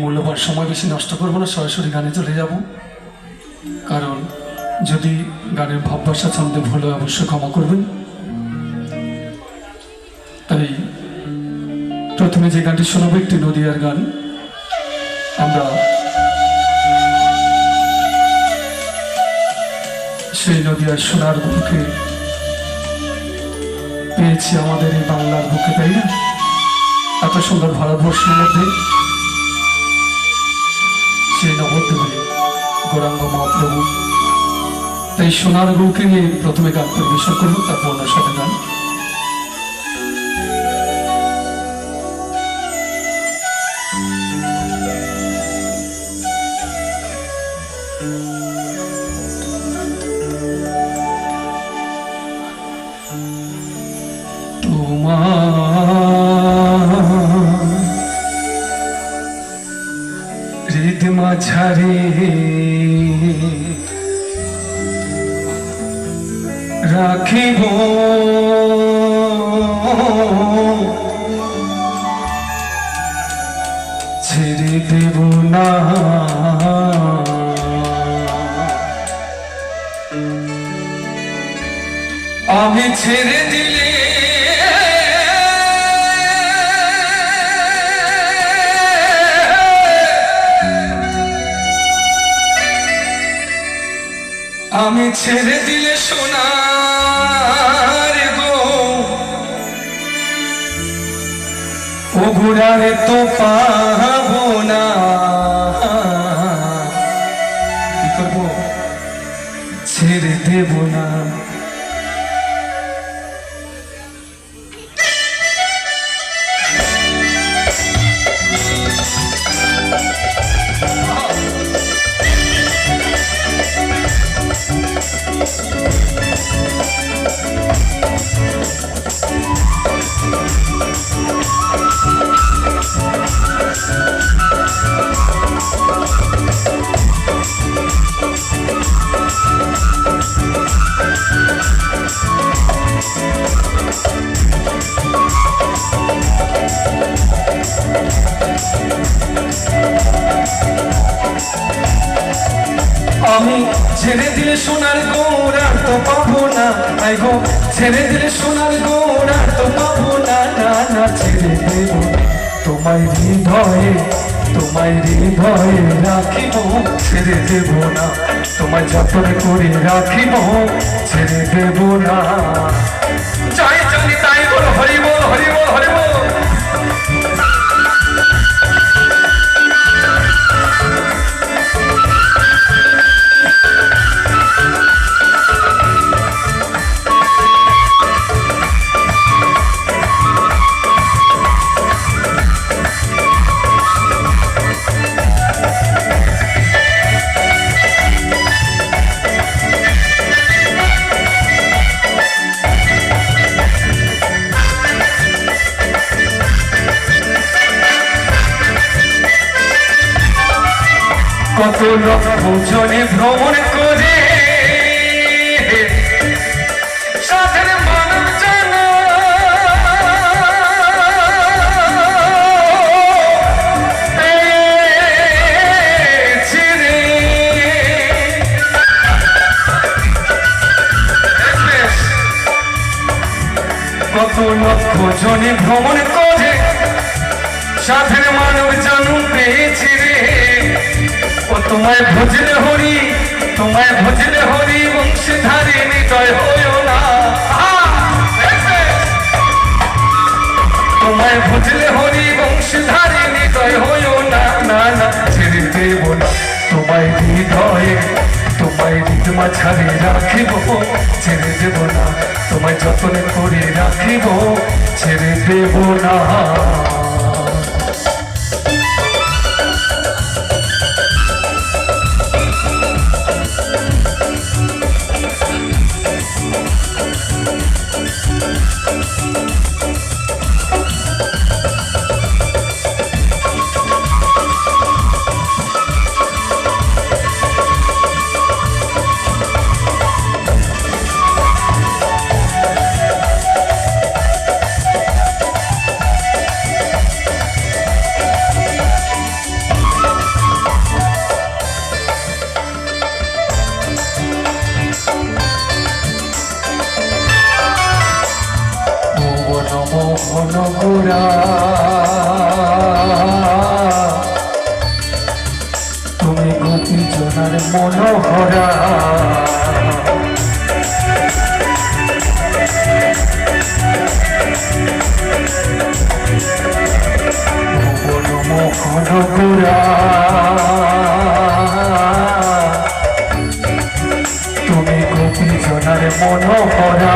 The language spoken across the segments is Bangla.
মূল্যবান সময় বেশি নষ্ট করব না, সরাসরি গানে চলে যাব। কারণ যদি গানের ভাবভাষা ছন্দে ভুল হয় অবশ্যই ক্ষমা করবেন। তাই প্রথমে যে গানটি শোনাবো একটি নদিয়ার গান। আমরা সেই নদিয়ার সোনার বুকে পেয়েছি আমাদের এই বাংলার বুকে, তাই না? এত সুন্দর ভারতবর্ষের মধ্যে সেই নবদ্বীপে গৌরাঙ্গ মহাপ্রভু। তাই সোনার গৌকে নিয়ে প্রথমে গান পরিবেশন করবো, তারপর অন্য সাথে গান। হৃদ মাঝারে রাখিব ছেড়ে দেব না, আমি ছেড়ে দিলে আমি ছেড়ে দিলে সোনার গো ও ঘুরারে তো পাবো না। কি করবো? ছেড়ে দেব না। আমি ছেড়ে দিলে সোনার গোড়া তো পাবো না, আই গো ছেড়ে দিলে সোনার গোড়া তো পাবো না, না না ছেড়ে দেব তোমায় হৃদয়ে, তোমায় হৃদয়ে রাখিব, ছেড়ে দেব না, তোমায় যত্ন করে রাখিব, ছেড়ে দেব না। যাই জানি তাই বল, হরি বল হরি বল হরি বল। কত লক্ষ জনে ভ্রমণ করে সাথের মানব জানা, কত লক্ষ জনে ভ্রমণ করে সাথের মানব জানু পেয়েছি রে। ও তোমায় ভজলে হরি, তোমায় ভজলে হরি বংশধারী নিদয় হইও না, তোমায় ভজলে হরি বংশধারী নিদয় হইও না, না না ছেড়ে দেব না তোমায় হৃদয়ে, তোমায় হৃদ মাঝারে রাখিব, ছেড়ে দেব না, তোমায় যত্ন করে রাখিব, ছেড়ে দেব না। সোনার মনোহরা ভুবন মোহন গোরা তুমি গোপী জনার মনোহরা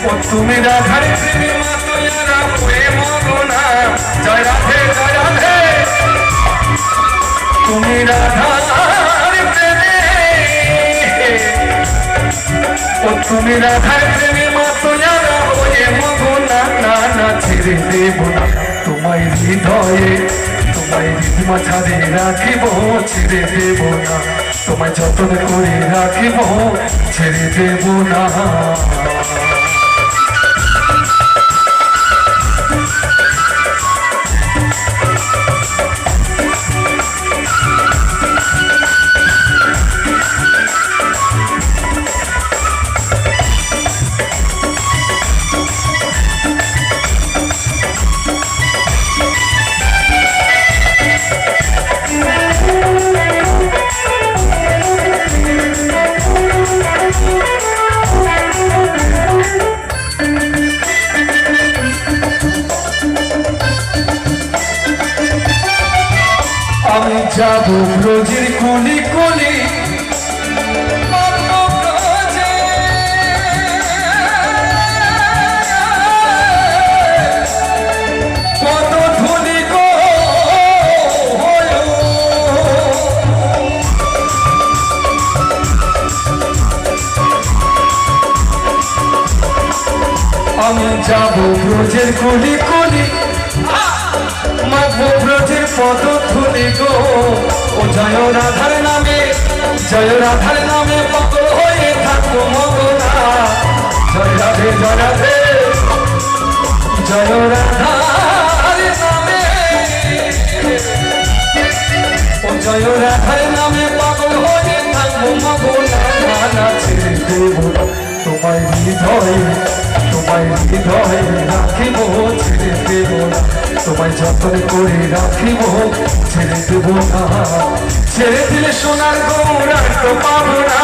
ও তুমি রাধার প্রেমী মা তুয়ারা প্রেম গুণা জয় রাধে জয় রাধে তুমি রাধার প্রেমী ও তুমি রাধার প্রেমী মা তুয়ারা প্রেম গুণা না না ছেড়ে দেব না তোমায় হৃদয়ে তোমায় হৃদমা ছাড়ে রাখিব ছেড়ে দেব না তোমায় যতন করে রাখিব ছেড়ে দেব না আমি যাব ব্রজের কলি কলি কত ধুলি গো আমি যাব ব্রজের কলি কলি মাগো ব্রজের পদ ধুলি গো ও জয় রাধার নামে পাগল হয়ে থাকো মগনা জয় রাধে জয় রাধে জয় রাধার নামে ও জয় রাধার নামে পাগল হয়ে থাকো মগনা না ছেড়ে দেব তোমায় হৃদয়ে রাখিব ছেড়ে দেব না তোমায় যতন করে রাখিব ছেড়ে দেব না ছেড়ে দিলে সোনার গৌরার তো পাবো না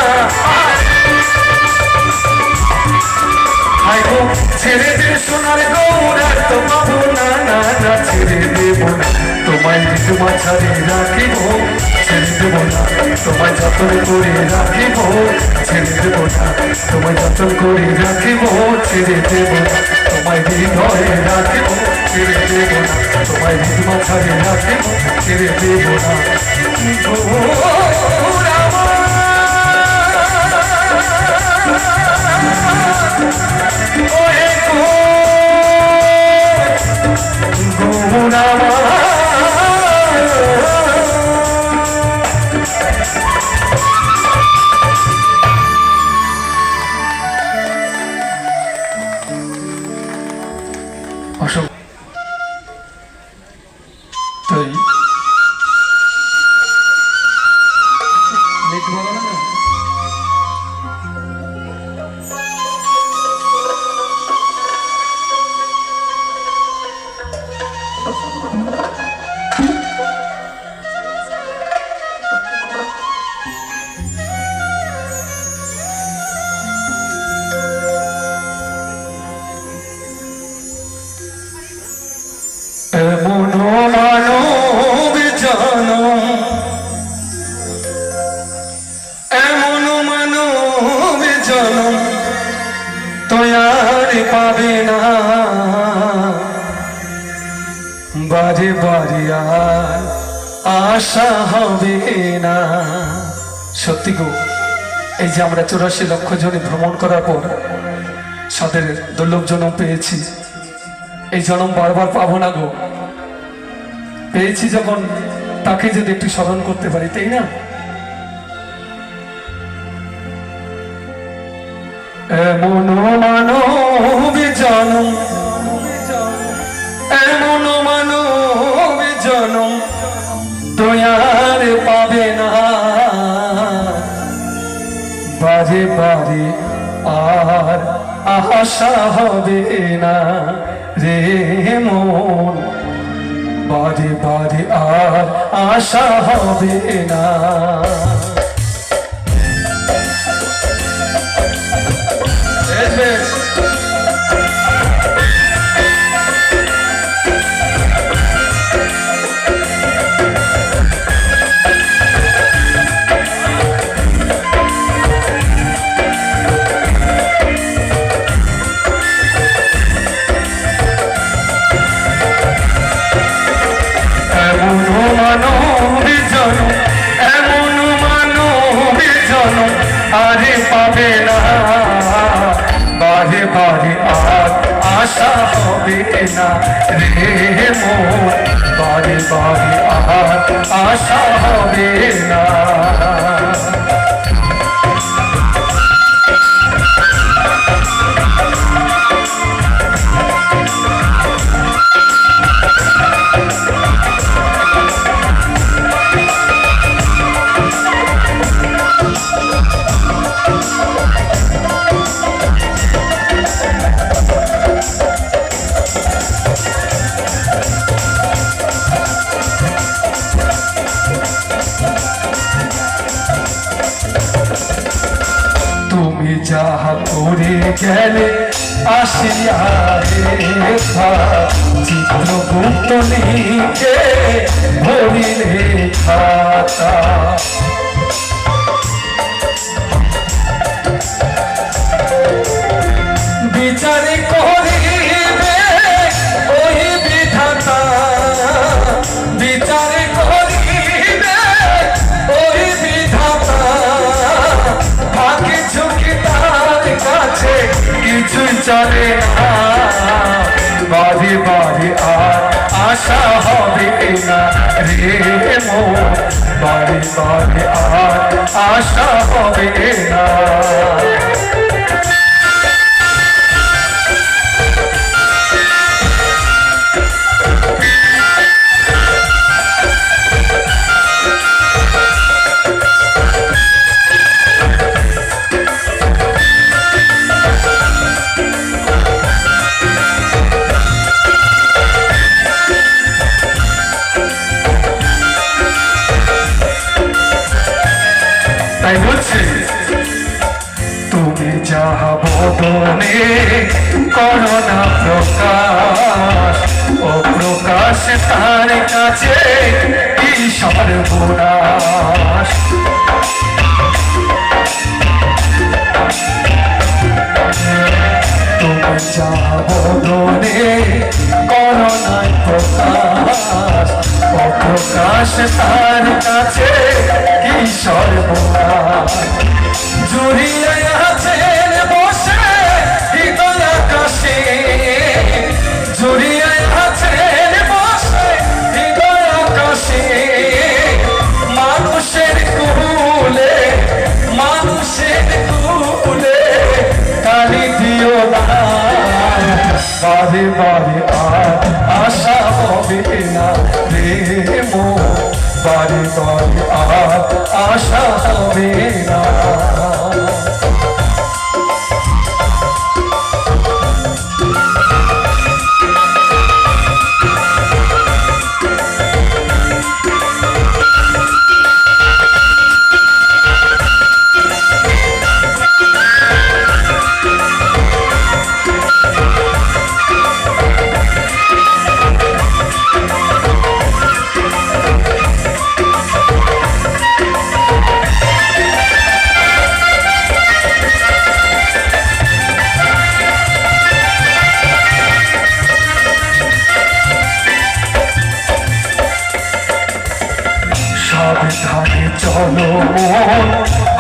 ছেড়ে দিলে সোনার গৌরার তো পাবো না না না ছেড়ে দেব না তোমায় ঋতুমা ছাড়ে রাখিব ছেড়ে দেব না তোমায় যতন করে রাখিব ছেড়ে দেব না তোমায় যতন করে রাখিব ছেড়ে দেব না তোমায় হৃদয়ে রাখিব ছেড়ে দেব না তোমায় ঋতুমা ছাড়ে রাখিব ছেড়ে দেব না পাবে না বারে বারে আর আশা হবে না সত্যি গো এই যে আমরা 84 লক্ষ জনে ভ্রমণ করার পর সাদের দুর্লভ জনম পেয়েছি এই জনম বারবার পাবো না গো পেয়েছি যখন তাকে যদি একটু স্মরণ করতে পারি তাই না এমন মানব জনম এমন মানব জনম দয়ার পাবে না বারে বারে আর আশা হবে না রে মন বারে বারে আর আশা হবে না। আরে পাবে না বারে বারে আর আশা হবে না রে মন, বারে বারে আর আশা হবে না। তুমি যাহা করে গেলে আসিয়া রেখা, চিত্রগুপ্ত লিখে ভরিলে খাতা। বিচারে করিবে ওই বিধাতা, বিচারে করিবে ওই বিধাতা, ফাঁকি ঝুঁকি তার কাছে কিছুই চলে না, বারে বারে আর আশা হবে না রে মন, বারে বারে আর আশা হবে না। তাই বলছে তুমি যাহা বদনে করো না প্রকাশ, ও প্রকাশ তার কাছে কি সর্বনাশ। তুমি যাহা বদনে করো না প্রকাশ, ও প্রকাশ তার কাছে কি সর্বনাশ। জুড়িয়ে আছেন বসে হৃদয় আকাশে, জুড়িয়ে আছেন বসে হৃদয় আকাশে, মানুষের কুলে মানুষের কুলে কালি দিও না, বারে বারে আর আশা হবে না রে মন, বারে বারে আর আশা হবে না। সাবধানে চলো মন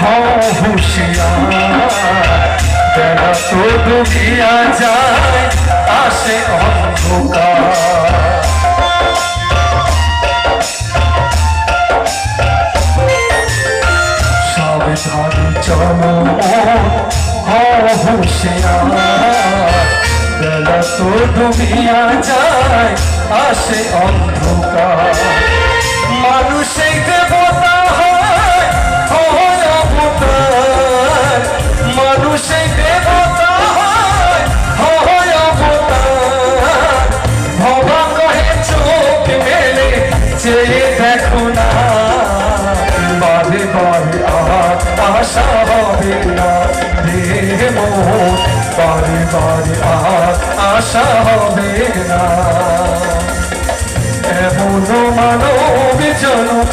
হও হুঁশিয়ার, বেলা তো ডুবিয়া যায় আসে অন্ধকার। সাবধানে চলো মন হও হুঁশিয়ার, বেলা তো ডুবিয়া যায় আসে অন্ধকার। মানুষই দেবতা হয় অবতার, মানুষই দেবতা হয় অবতার, ভবা কহে চোখ মেলে চেয়ে দেখো না, আশা হবে না রে মন বারে বারে আর আশা হবে না এমন মানব জনম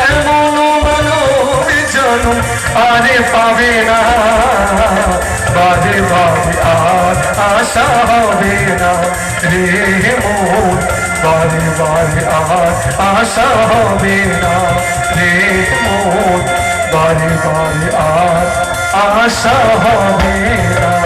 এমন মানব জনম আরে পাবে না বারে বারে আর আশা হবে না রে মন বারে বারে আর আশা হবে না রে মন বারে বারে আর আশা হবে না